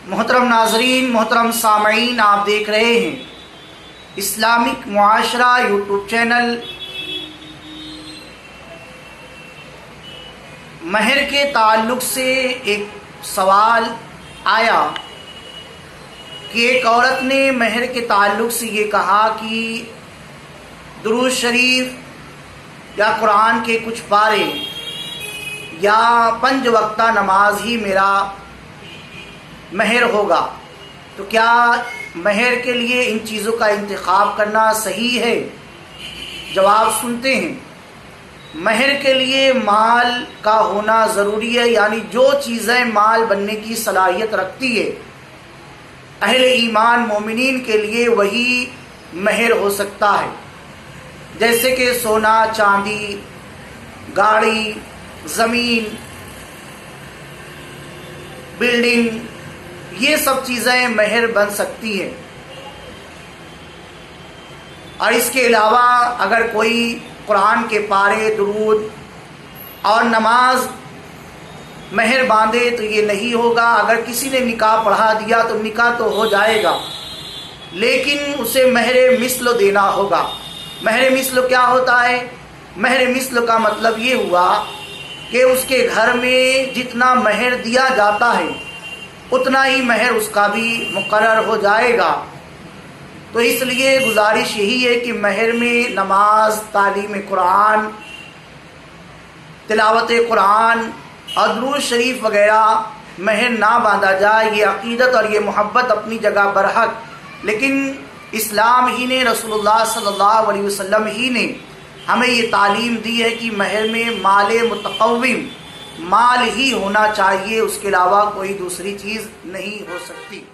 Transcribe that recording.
मोहतरम नाजरीन, मोहतरम सामईन, आप देख रहे हैं इस्लामिक मुआशरा यूट्यूब चैनल। महर के ताल्लुक़ से एक सवाल आया कि एक औरत ने महर के ताल्लुक़ से ये कहा कि दुरूद शरीफ या कुरान के कुछ पारे या 5 वक्ता नमाज ही मेरा महर होगा। तो क्या महर के लिए इन चीज़ों का इंतखाब करना सही है? जवाब सुनते हैं। महर के लिए माल का होना ज़रूरी है, यानी जो चीज़ें माल बनने की सलाहियत रखती है अहले ईमान मोमिनीन के लिए वही महर हो सकता है। जैसे कि सोना, चांदी, गाड़ी, ज़मीन, बिल्डिंग, ये सब चीज़ें महर बन सकती हैं। और इसके अलावा अगर कोई कुरान के पारे, दुरूद और नमाज महर बांधे तो ये नहीं होगा। अगर किसी ने निकाह पढ़ा दिया तो निकाह तो हो जाएगा, लेकिन उसे महर मिस्ल देना होगा। महर मिस्ल क्या होता है? महर मिस्ल का मतलब ये हुआ कि उसके घर में जितना महर दिया जाता है उतना ही महर उसका भी मुकर्रर हो जाएगा। तो इसलिए गुजारिश यही है कि महर में नमाज, तालीम कुरान, तिलावत कुरान और दुरूद शरीफ वगैरह महर ना बांधा जाए। ये अक़ीदत और ये मोहब्बत अपनी जगह बरहक, लेकिन इस्लाम ही ने, रसूलुल्लाह सल्लल्लाहु अलैहि वसल्लम ही ने हमें ये तालीम दी है कि महर में माल मुतक़व्विम, माल ही होना चाहिए, उसके अलावा कोई दूसरी चीज़ नहीं हो सकती।